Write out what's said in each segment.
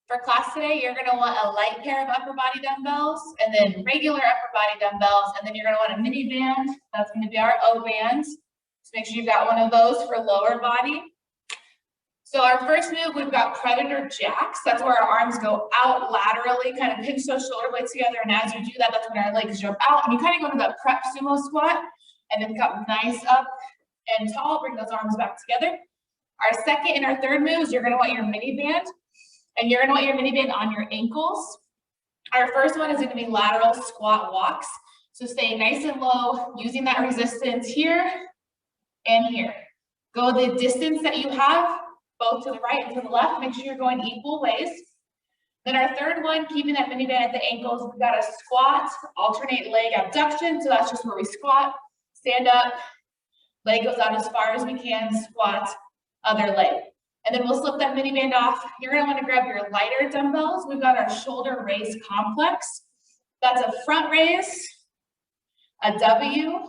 For class today, you're gonna want a light pair of upper body dumbbells and then regular upper body dumbbells, and then you're gonna want a mini band. That's gonna be our O band. So make sure you've got one of those for lower body. So our first move, we've got predator jacks. That's where our arms go out laterally, kind of pinch those shoulder blades together. And as you do that, that's when our legs jump out. And you kind of go to the prep sumo squat and then come nice up and tall. Bring those arms back together. Our second and our third moves, you're gonna want your mini band. And you're gonna want your mini band on your ankles. Our first one is gonna be lateral squat walks. So stay nice and low, using that resistance here and here. Go the distance that you have, both to the right and to the left. Make sure you're going equal ways. Then our third one, keeping that mini band at the ankles, we've got a squat, alternate leg abduction. So that's just where we squat, stand up, leg goes out as far as we can, squat, other leg. And then we'll slip that mini band off. You're gonna wanna grab your lighter dumbbells. We've got our shoulder raise complex. That's a front raise, a W,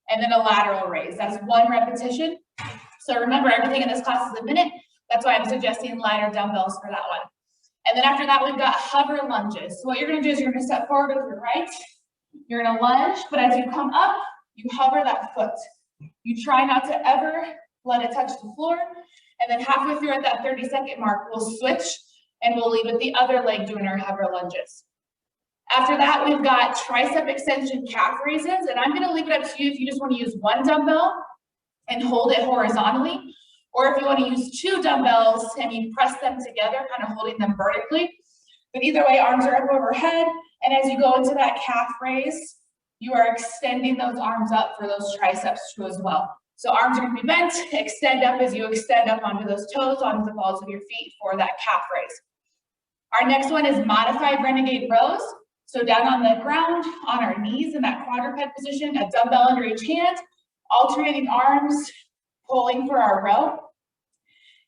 and then a lateral raise. That's one repetition. So remember, everything in this class is a minute. That's why I'm suggesting lighter dumbbells for that one. And then after that, we've got hover lunges. So what you're gonna do is you're gonna step forward with your right. You're gonna lunge, but as you come up, you hover that foot. You try not to ever let it touch the floor. And then halfway through at that 30-second mark, we'll switch and we'll leave with the other leg doing our hover lunges. After that, we've got tricep extension calf raises, and I'm gonna leave it up to you if you just wanna use one dumbbell and hold it horizontally, or if you wanna use two dumbbells and you press them together, kind of holding them vertically. But either way, arms are up overhead, and as you go into that calf raise, you are extending those arms up for those triceps too as well. So arms are gonna be bent, extend up as you extend up onto those toes, onto the balls of your feet for that calf raise. Our next one is modified renegade rows. So down on the ground, on our knees in that quadruped position, a dumbbell under each hand, alternating arms, pulling for our row.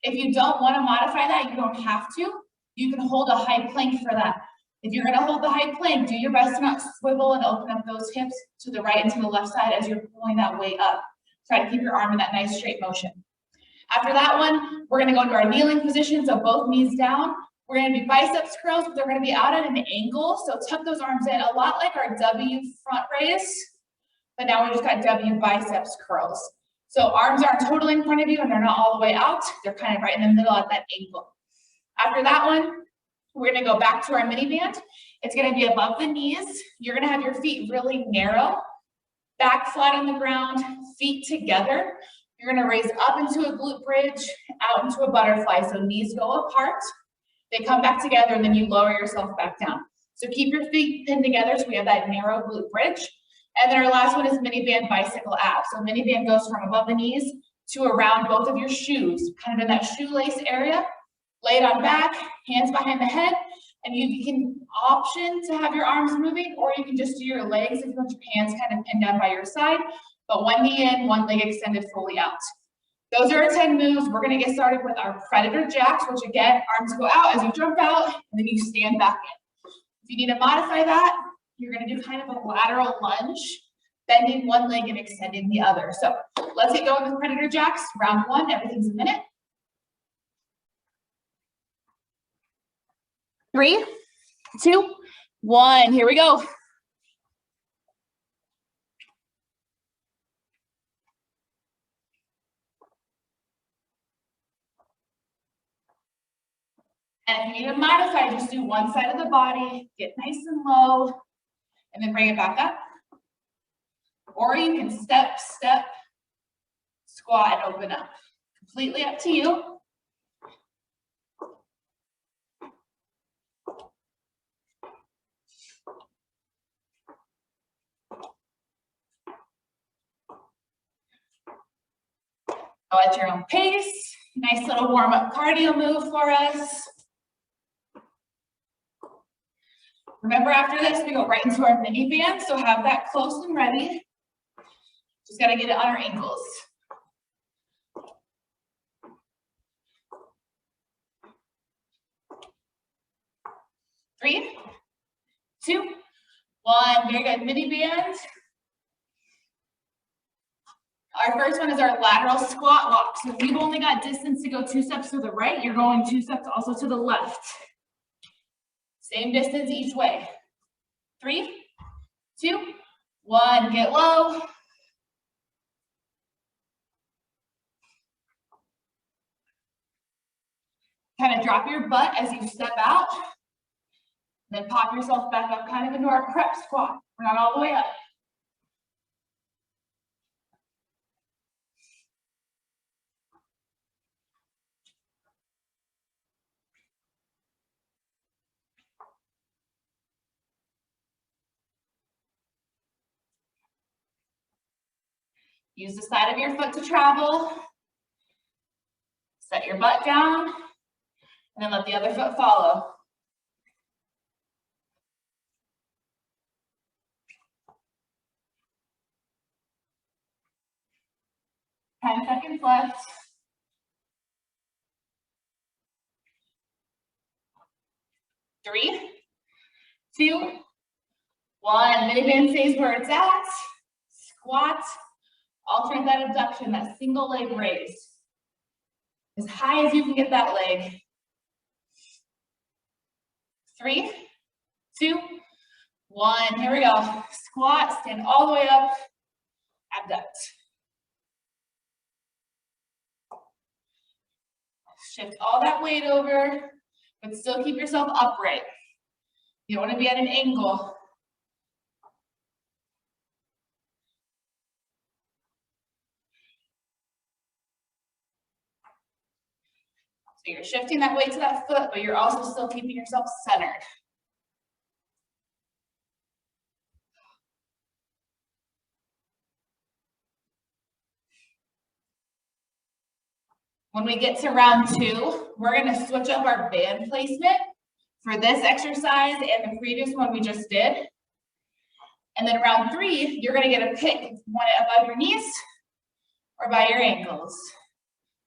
If you don't wanna modify that, you don't have to. You can hold a high plank for that. If you're gonna hold the high plank, do your best to not swivel and open up those hips to the right and to the left side as you're pulling that weight up. Try to keep your arm in that nice straight motion. After that one, we're gonna go into our kneeling position, so both knees down. We're gonna do biceps curls, but they're gonna be out at an angle, so tuck those arms in, a lot like our W front raise, but now we just got W biceps curls. So arms aren't totally in front of you and they're not all the way out, they're kind of right in the middle at that angle. After that one, we're gonna go back to our mini band. It's gonna be above the knees. You're gonna have your feet really narrow. Back flat on the ground, feet together. You're gonna raise up into a glute bridge, out into a butterfly. So knees go apart, they come back together, and then you lower yourself back down. So keep your feet pinned together so we have that narrow glute bridge. And then our last one is mini band bicycle abs. So mini band goes from above the knees to around both of your shoes, kind of in that shoelace area. Lay it on back, hands behind the head, and you can option to have your arms moving, or you can just do your legs if you want your hands kind of pinned down by your side, but one knee in, one leg extended fully out. Those are our 10 moves. We're gonna get started with our predator jacks, which again, arms go out as you jump out, and then you stand back in. If you need to modify that, you're gonna do kind of a lateral lunge, bending one leg and extending the other. So let's get going with predator jacks. Round one, everything's a minute. 3, 2, 1, here we go. And if you need to modify, just do one side of the body, get nice and low, and then bring it back up. Or you can step, step, squat, and open up. Completely up to you. Go at your own pace. Nice little warm-up cardio move for us. Remember, after this, we go right into our mini band, so have that close and ready. Just gotta get it on our ankles. Three, 2, 1, very good, mini band. Our first one is our lateral squat walk. So if you've only got distance to go 2 steps to the right, you're going 2 steps also to the left. Same distance each way. 3, 2, 1, get low. Kind of drop your butt as you step out. Then pop yourself back up kind of into our prep squat. We're not all the way up. Use the side of your foot to travel. Set your butt down, and then let the other foot follow. Ten seconds left. 3, 2, 1. Mini band stays where it's at. Squat. Alternate that abduction, that single leg raise. As high as you can get that leg. 3, 2, 1. Here we go. Squat, stand all the way up, abduct. Shift all that weight over, but still keep yourself upright. You don't want to be at an angle. So you're shifting that weight to that foot, but you're also still keeping yourself centered. When we get to round 2, we're going to switch up our band placement for this exercise and the previous one we just did. And then round 3, you're going to get a pick if you want it above your knees or by your ankles.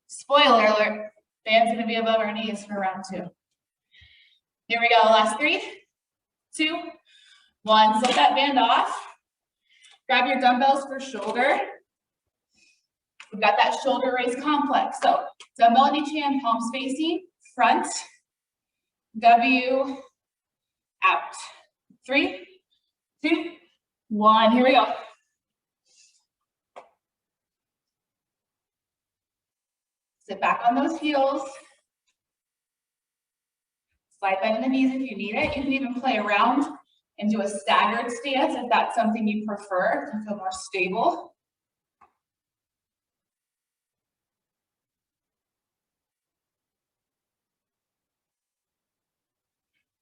Spoiler alert, band's going to be above our knees for round 2. Here we go, last 3, 2, 1. Slip that band off. Grab your dumbbells for shoulder. We've got that shoulder raise complex. So dumbbell in each hand, palms facing, front, W, out. 3, 2, 1. Here we go. Sit back on those heels. Slide bend in the knees if you need it. You can even play around and do a staggered stance if that's something you prefer to feel more stable.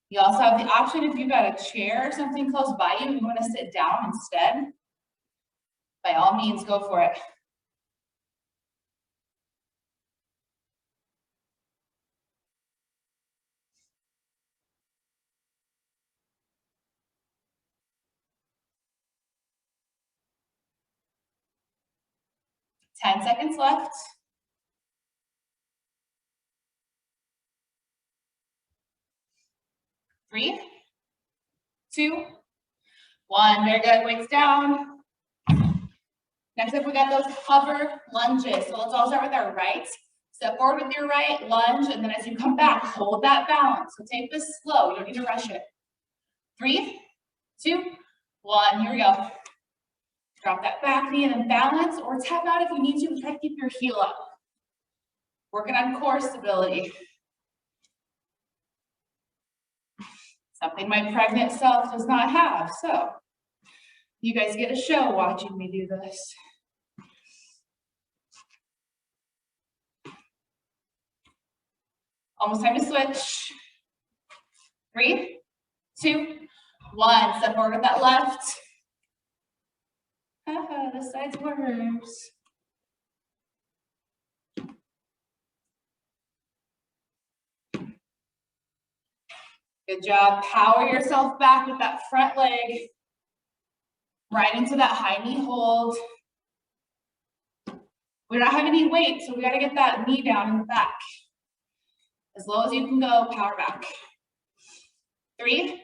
You also have the option if you've got a chair or something close by you and you want to sit down instead, by all means, go for it. Ten seconds left. 3, 2, 1. Very good. Weights down. Next up, we got those hover lunges. So let's all start with our right. Step forward with your right, lunge, and then as you come back, hold that balance. So take this slow. You don't need to rush it. 3, 2, 1. Here we go. Drop that back knee and then balance, or tap out if you need to, and try to keep your heel up. Working on core stability. Something my pregnant self does not have. So you guys get a show watching me do this. Almost time to switch. 3, 2, 1. Step forward with that left. This side's worse. Good job. Power yourself back with that front leg. Right into that high knee hold. We don't have any weight, so we got to get that knee down in the back. As low as you can go, power back. 3,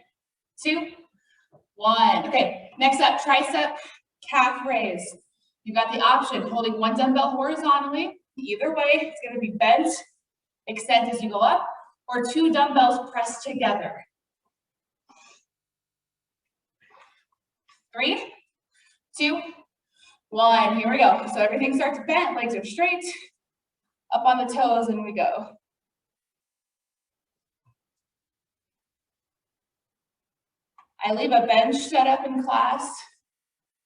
2, 1. Okay, next up, tricep calf raise. You got the option holding one dumbbell horizontally. Either way, it's going to be bent, extend as you go up, or two dumbbells pressed together. 3, 2, 1. Here we go. So everything starts bent, legs are straight, up on the toes, and we go. I leave a bench set up in class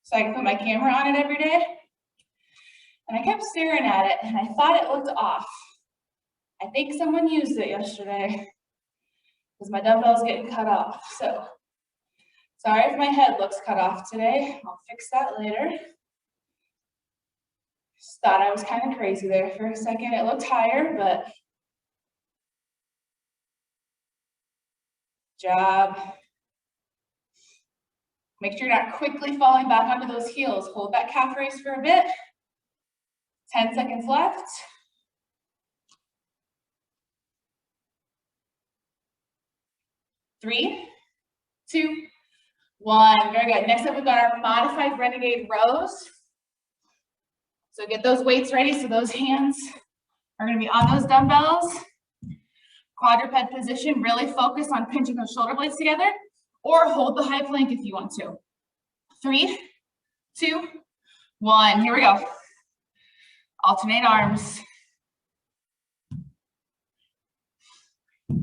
so I can put my camera on it every day. And I kept staring at it, and I thought it looked off. I think someone used it yesterday because my dumbbell's getting cut off. So sorry if my head looks cut off today. I'll fix that later. Just thought I was kind of crazy there for a second. It looked higher, but job. Make sure you're not quickly falling back onto those heels. Hold that calf raise for a bit. 10 seconds left. 3, 2, 1. Very good. Next up, we've got our modified renegade rows. So get those weights ready. So those hands are going to be on those dumbbells. Quadruped position. Really focus on pinching those shoulder blades together, or hold the high plank if you want to. 3, 2, 1. Here we go. Alternate arms.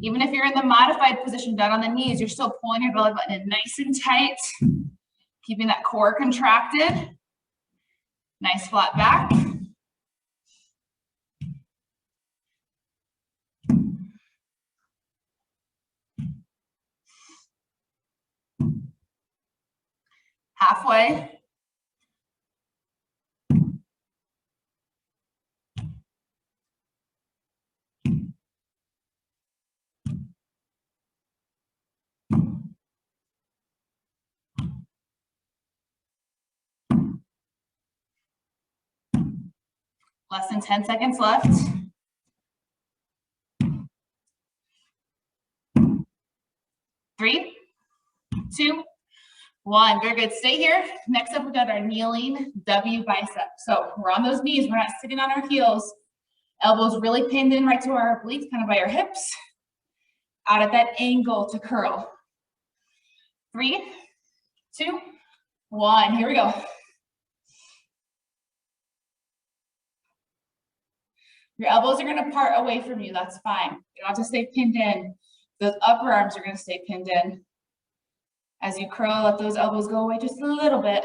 Even if you're in the modified position down on the knees, you're still pulling your belly button in nice and tight, keeping that core contracted. Nice flat back. Halfway. Less than 10 seconds left. 3, 2, 1. Very good. Stay here. Next up, we've got our kneeling W bicep. So we're on those knees. We're not sitting on our heels. Elbows really pinned in right to our obliques, kind of by our hips. Out at that angle to curl. 3, 2, 1. Here we go. Your elbows are going to part away from you. That's fine. You don't have to stay pinned in. Those upper arms are going to stay pinned in. As you curl, let those elbows go away just a little bit.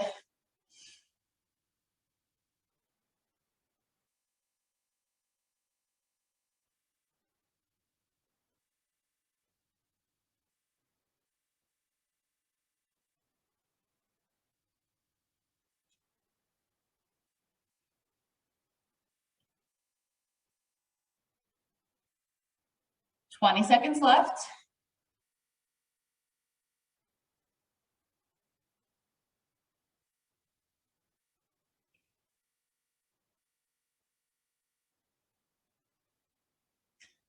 Twenty seconds left.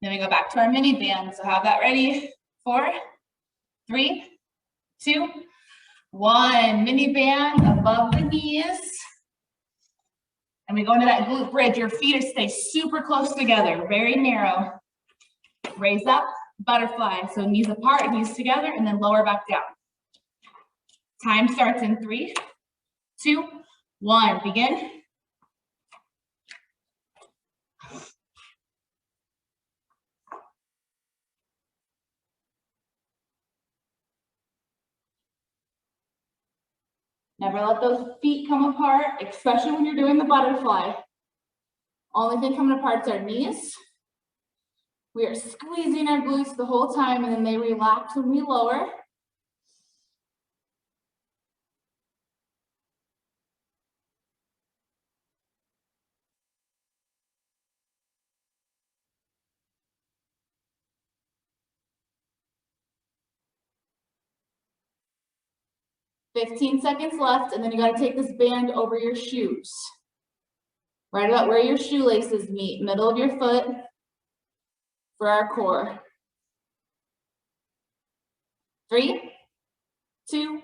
Then we go back to our mini band. So have that ready. 4, 3, 2, 1. Mini band above the knees. And we go into that glute bridge. Your feet stay super close together, very narrow. Raise up, butterfly. So knees apart, knees together, and then lower back down. Time starts in 3, 2, 1. Begin. Never let those feet come apart, especially when you're doing the butterfly. Only thing coming apart is our knees. We are squeezing our glutes the whole time, and then they relax when we lower. $15 seconds left, and then you got to take this band over your shoes. Right about where your shoelaces meet, middle of your foot for our core. 3, 2,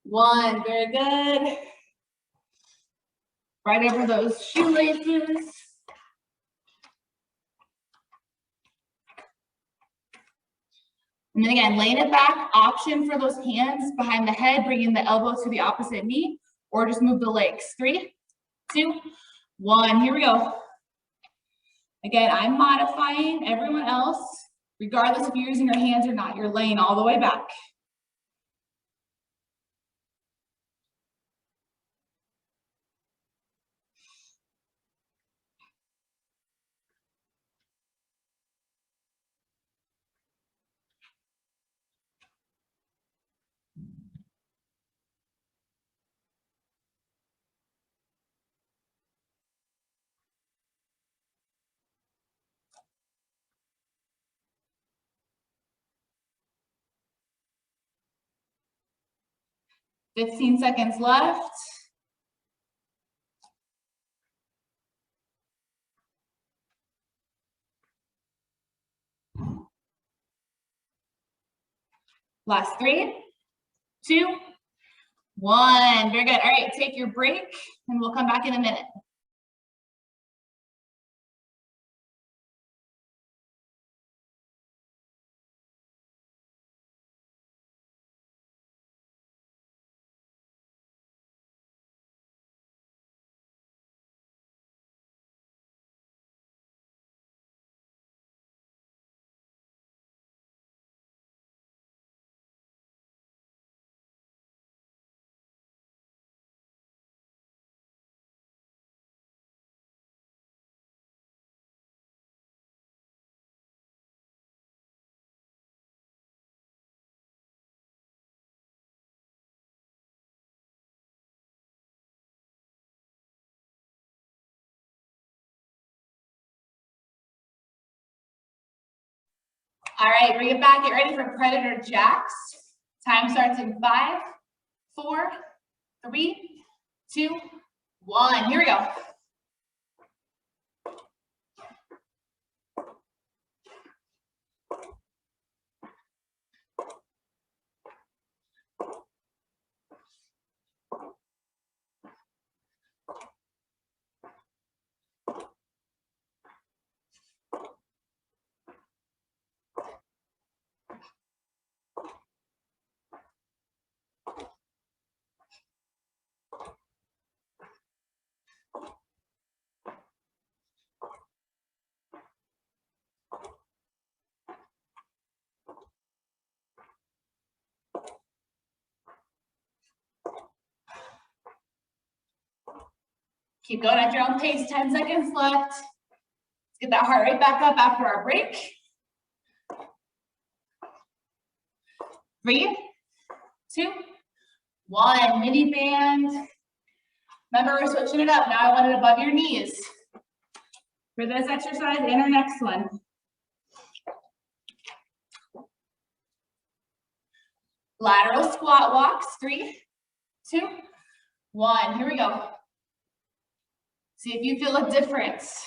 1. Very good. right over those shoelaces. And then again, laying it back, option for those hands behind the head, bringing the elbow to the opposite knee, or just move the legs. 3, 2, 1, here we go. Again, I'm modifying everyone else, regardless if you're using your hands or not, you're laying all the way back. "15 seconds left. Last 3, 2, 1. Very good. All right, take your break, and we'll come back in a minute. All right, bring it back. Get ready for predator jacks. Time starts in 5, 4, 3, 2, 1. Here we go. Keep going at your own pace. 10 seconds left. Let's get that heart rate back up after our break. 3, 2, 1. Mini band. Remember, we're switching it up. Now I want it above your knees for this exercise and our next one. Lateral squat walks. 3, 2, 1. Here we go. See if you feel a difference.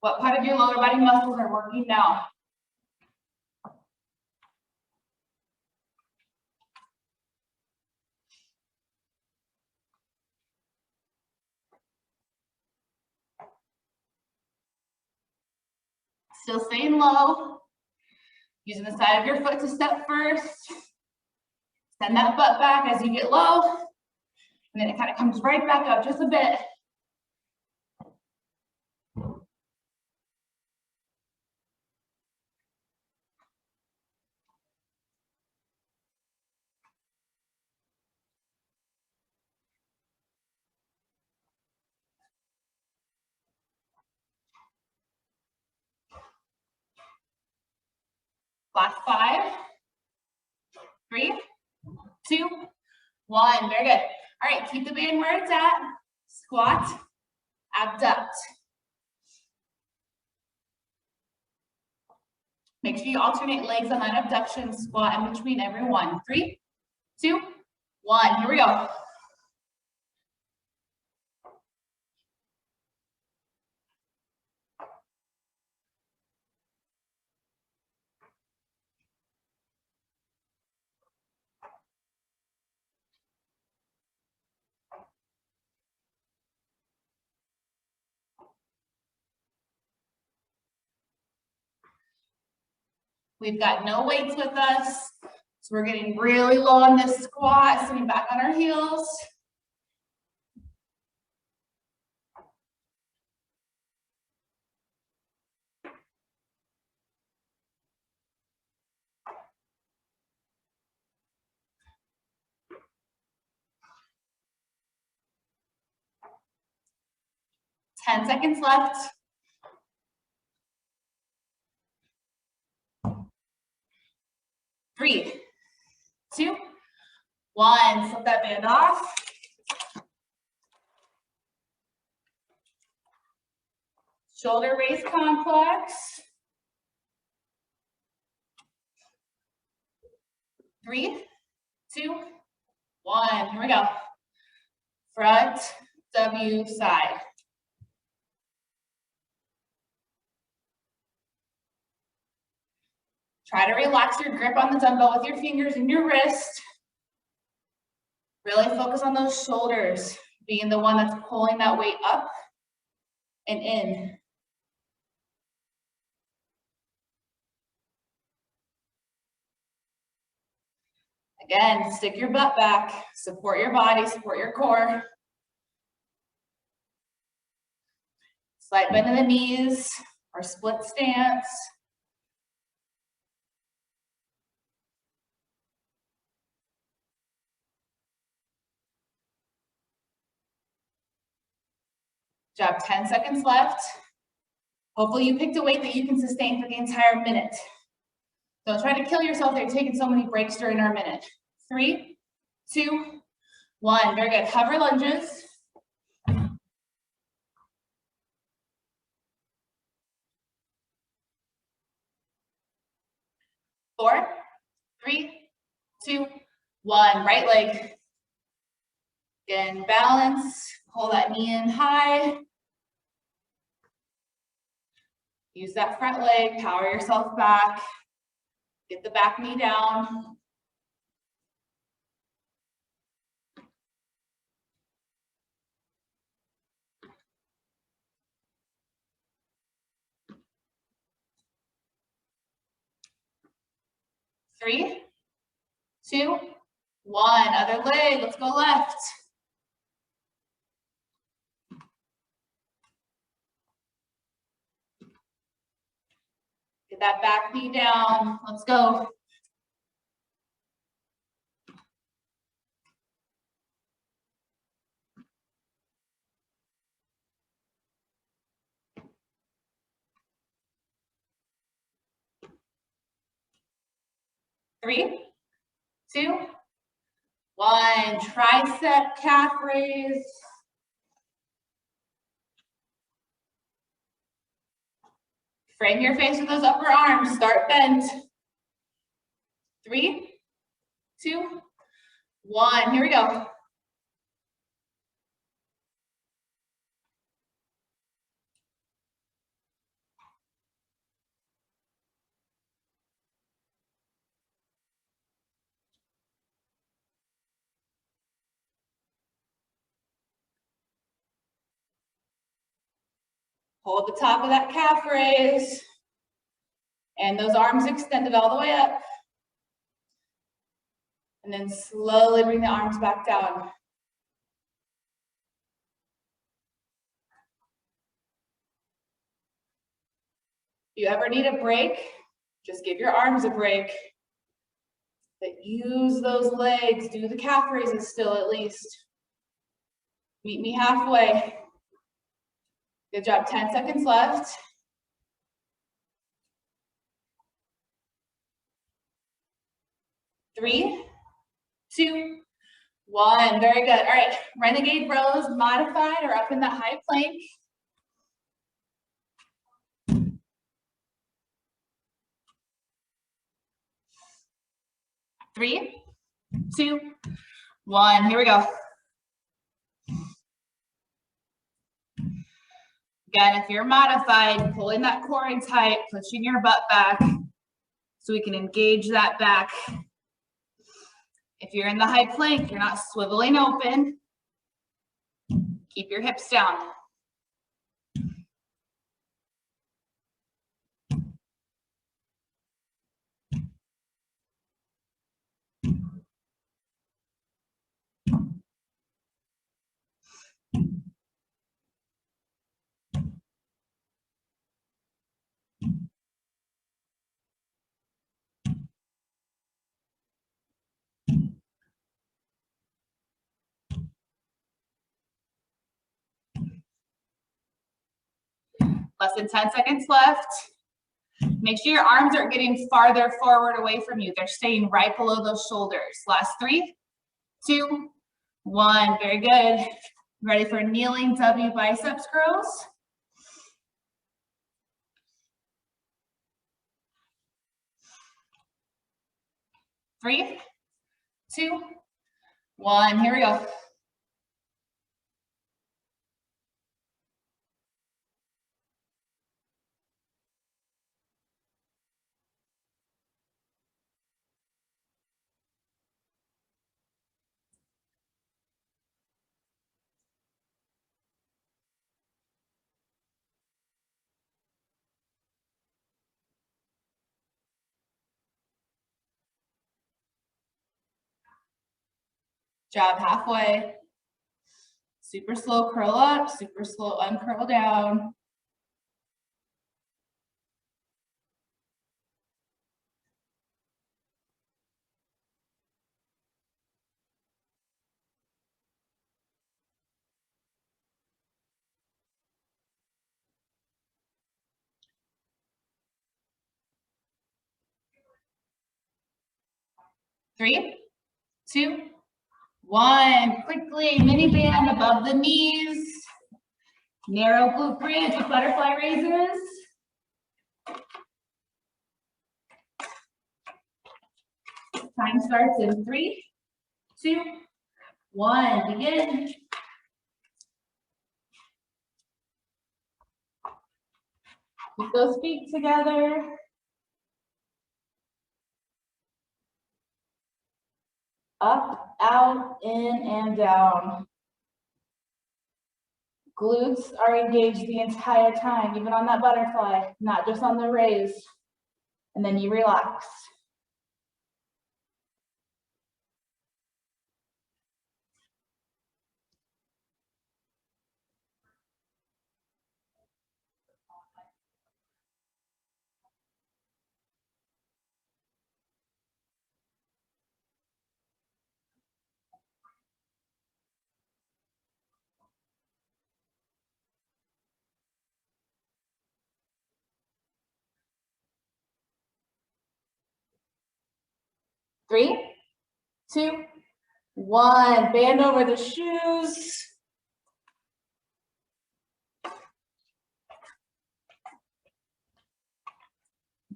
What part of your lower body muscles are working now? Still staying low. Using the side of your foot to step first. Send that butt back as you get low. And then it kind of comes right back up just a bit. Last 5, 3, 2, 1. Very good. All right, keep the band where it's at. Squat, abduct. Make sure you alternate legs on that abduction squat in between every one. 3, 2, 1. Here we go. We've got no weights with us. So we're getting really low on this squat, sitting back on our heels. Ten seconds left. 3, 2, 1. Slip that band off. Shoulder raise complex. 3, 2, 1. Here we go. Front W side. Try to relax your grip on the dumbbell with your fingers and your wrist. Really focus on those shoulders, being the one that's pulling that weight up and in. Again, stick your butt back, support your body, support your core. Slight bend in the knees or split stance. Job, 10 seconds left. Hopefully you picked a weight that you can sustain for the entire minute. Don't try to kill yourself. They're taking so many breaks during our minute. 3, 2, 1. Very good. Hover lunges. 4, 3, 2, 1. Right leg. Again, balance. Pull that knee in high. Use that front leg. Power yourself back. Get the back knee down. Three, 2, 1. Other leg. Let's go left. Get that back knee down. Let's go. Three, 2, 1. Tricep calf raise. Frame your face with those upper arms. Start bent. 3, 2, 1. Here we go. Hold the top of that calf raise. And those arms extended all the way up. And then slowly bring the arms back down. If you ever need a break, just give your arms a break. But use those legs. Do the calf raises still at least. Meet me halfway. Good job. 10 seconds left. 3, 2, 1. Very good. All right. Renegade rows, modified or up in that high plank. Three, 2, 1. Here we go. Again, if you're modified, pulling that core in tight, pushing your butt back so we can engage that back. If you're in the high plank, you're not swiveling open. Keep your hips down. Less than 10 seconds left. Make sure your arms aren't getting farther forward away from you. They're staying right below those shoulders. Last 3, 2, 1. Very good. Ready for kneeling W biceps curls? Three, 2, 1. Here we go. Jab halfway. Super slow curl up, super slow uncurl down. Three, 2, 1. Quickly, mini band above the knees. Narrow glute bridge with butterfly raises. Time starts in 3, 2, 1. Begin. Keep those feet together. Up, out, in, and down. Glutes are engaged the entire time, even on that butterfly, not just on the raise. And then you relax. Three, 2, 1. Band over the shoes.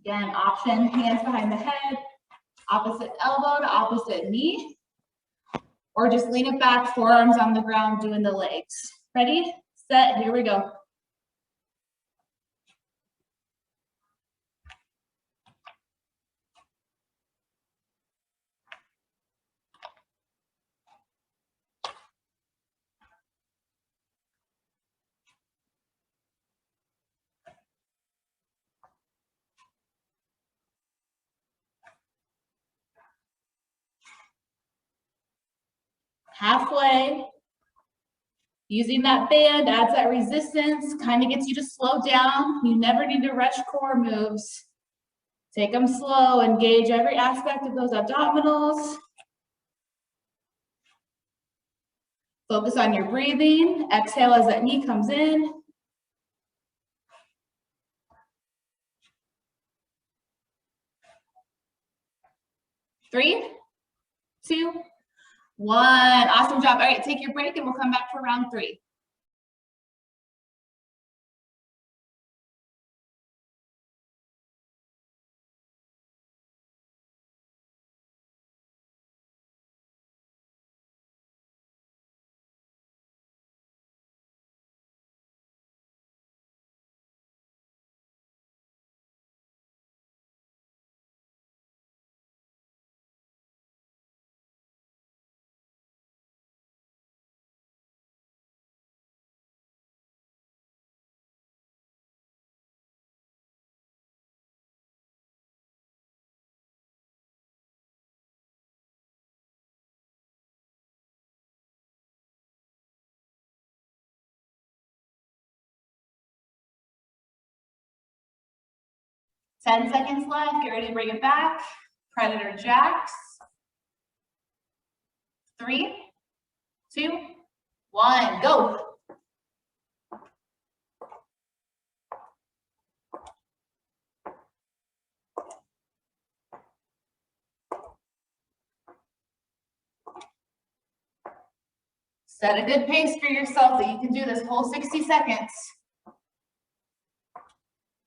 Again, option, hands behind the head, opposite elbow to opposite knee, or just lean it back, forearms on the ground, doing the legs. Ready, set, here we go. Halfway. Using that band adds that resistance, kind of gets you to slow down. You never need to rush core moves. Take them slow, engage every aspect of those abdominals. Focus on your breathing. Exhale as that knee comes in. Three, 2, 1. Awesome job. All right, take your break and we'll come back for round 3. Ten seconds left. Get ready to bring it back. Predator jacks. 3, 2, 1. Go. Set a good pace for yourself that you can do this whole 60 seconds.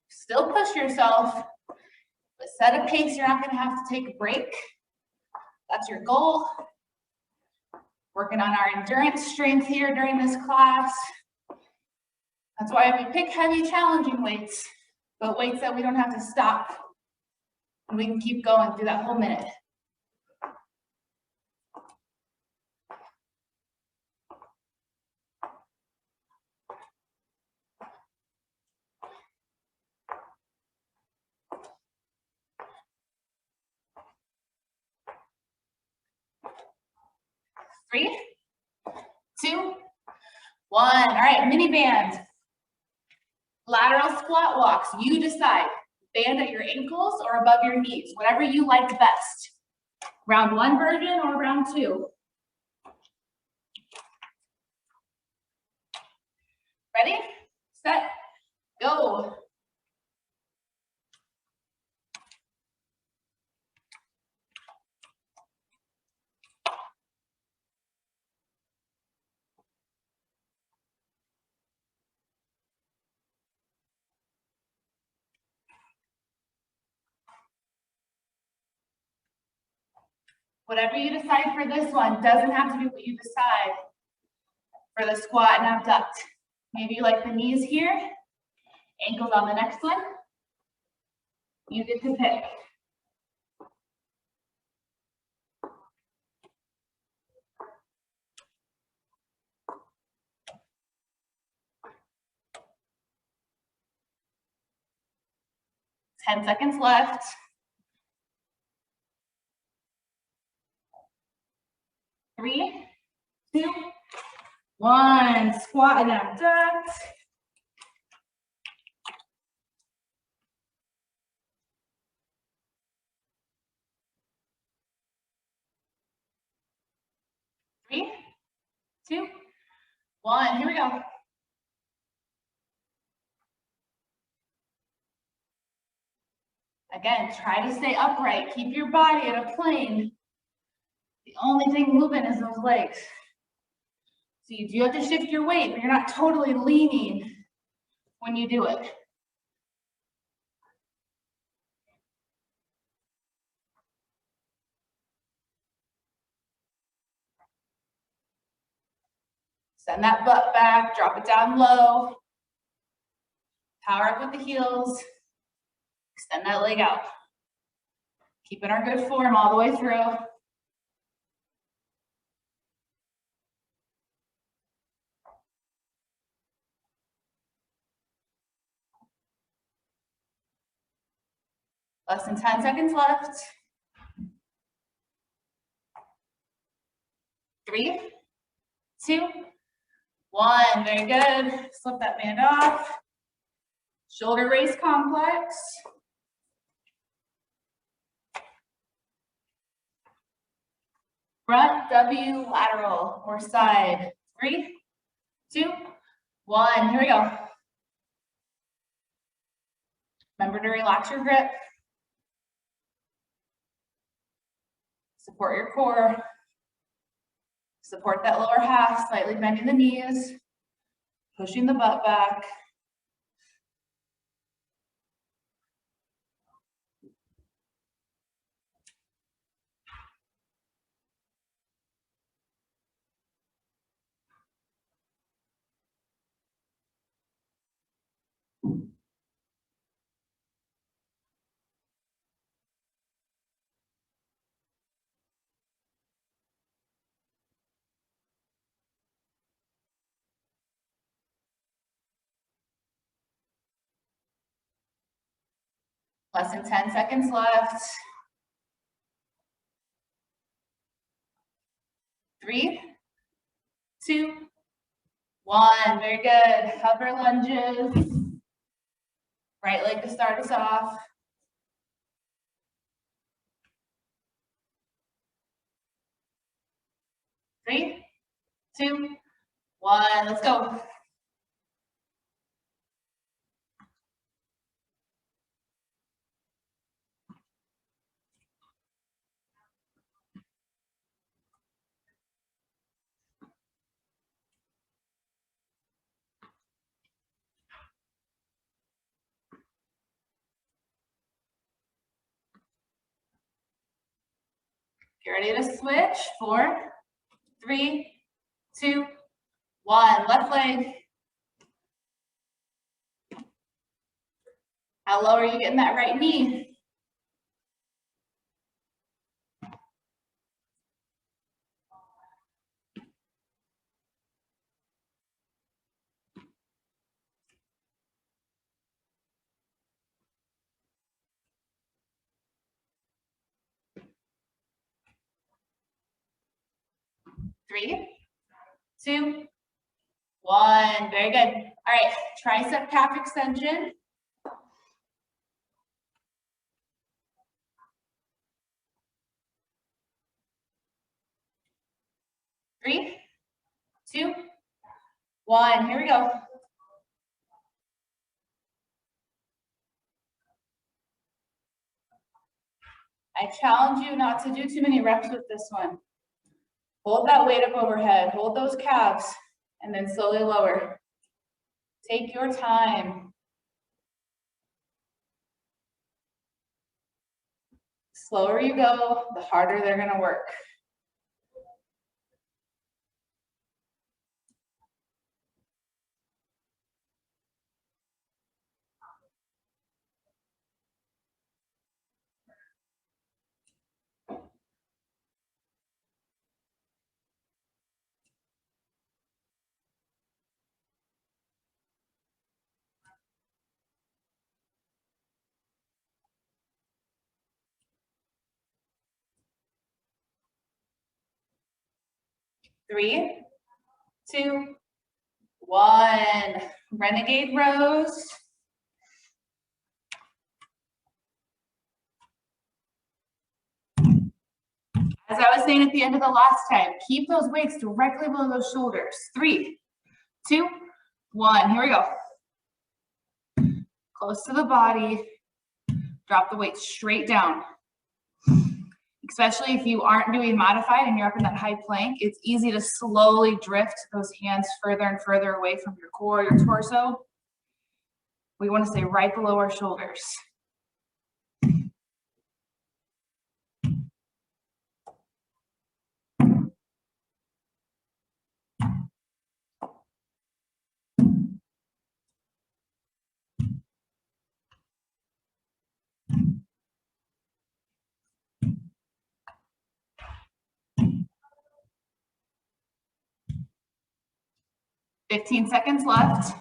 Still push yourself, but set a pace. You're not going to have to take a break. That's your goal. Working on our endurance strength here during this class. That's why we pick heavy, challenging weights, but weights that we don't have to stop. And we can keep going through that whole minute. Three, 2, 1. All right, mini band. Lateral squat walks. You decide. Band at your ankles or above your knees, whatever you like best. Round 1 version or round 2. Ready, set, go. Whatever you decide for this one doesn't have to be what you decide for the squat and abduct. Maybe you like the knees here, ankles on the next one. You get to pick. Ten seconds left. 3, 2, 1. Squat and abduct. Three, 2, 1. Here we go. Again, try to stay upright. Keep your body at a plane. The only thing moving is those legs. So you do have to shift your weight, but you're not totally leaning when you do it. Send that butt back, drop it down low. Power up with the heels. Extend that leg out. Keeping our good form all the way through. Less than 10 seconds left. 3, 2, 1. Very good. Slip that band off. Shoulder raise complex. Front W lateral or side. 3, 2, 1. Here we go. Remember to relax your grip. Support your core. Support that lower half, slightly bending the knees, pushing the butt back. Less than 10 seconds left. 3, 2, 1. Very good. Hover lunges. Right leg to start us off. Three, 2, 1. Let's go. Get ready to switch. 4, 3, 2, 1. Left leg. How low are you getting that right knee? Three, 2, 1. Very good. All right, tricep calf extension. Three, 2, 1. Here we go. I challenge you not to do too many reps with this one. Hold that weight up overhead. Hold those calves, and then slowly lower. Take your time. Slower you go, the harder they're going to work. Three, 2, 1. Renegade rows. As I was saying at the end of the last time, keep those weights directly below those shoulders. 3, 2, 1. Here we go. Close to the body. Drop the weight straight down. Especially if you aren't doing modified and you're up in that high plank, it's easy to slowly drift those hands further and further away from your core, your torso. We want to stay right below our shoulders. Fifteen seconds left.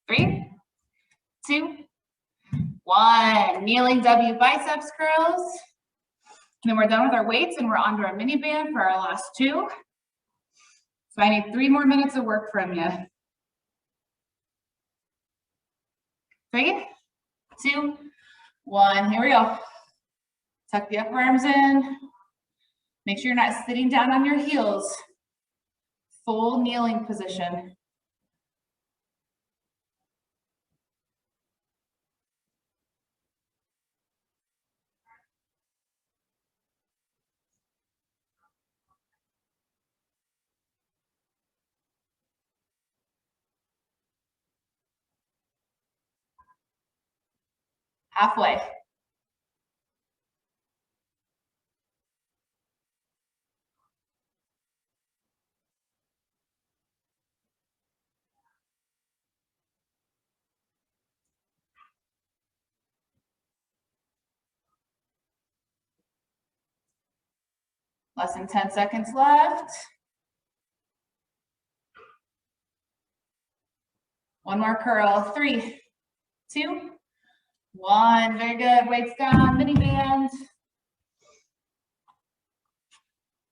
Three, 2, 1. Kneeling W biceps curls. And then we're done with our weights and we're onto our mini band for our last 2. So I need 3 more minutes of work from you. 3, 2, 1. Here we go. Tuck the upper arms in. Make sure you're not sitting down on your heels. Full kneeling position. Halfway. Less than 10 seconds left. 1 more curl. 3, 2, 1. Very good. Weights down, mini band.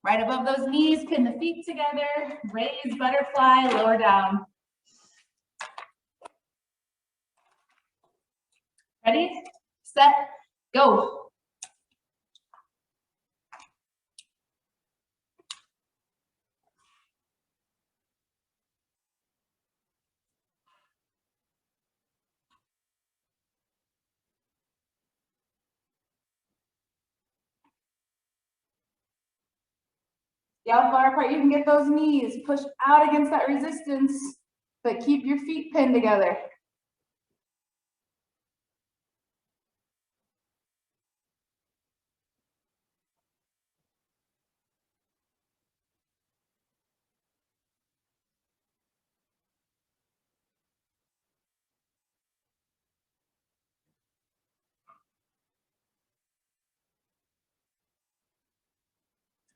Right above those knees, pin the feet together. Raise, butterfly, lower down. Ready, set, go. See how far apart you can get those knees. Push out against that resistance, but keep your feet pinned together.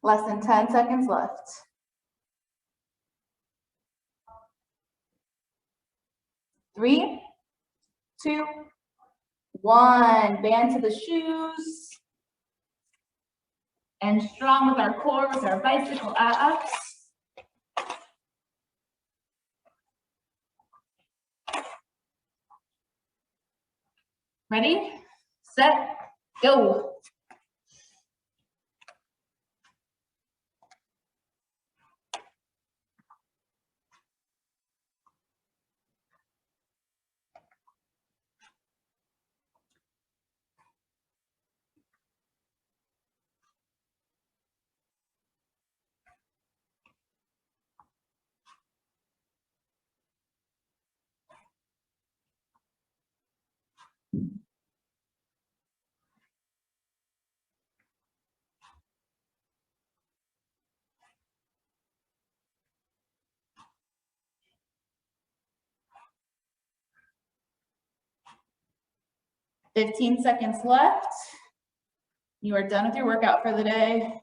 Less than 10 seconds left. 3, 2, 1. Band to the shoes. And strong with our core, with our bicycle abs. Ready, set, go. Fifteen seconds left. You are done with your workout for the day.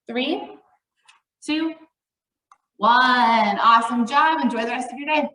3, 2, 1. Awesome job. Enjoy the rest of your day.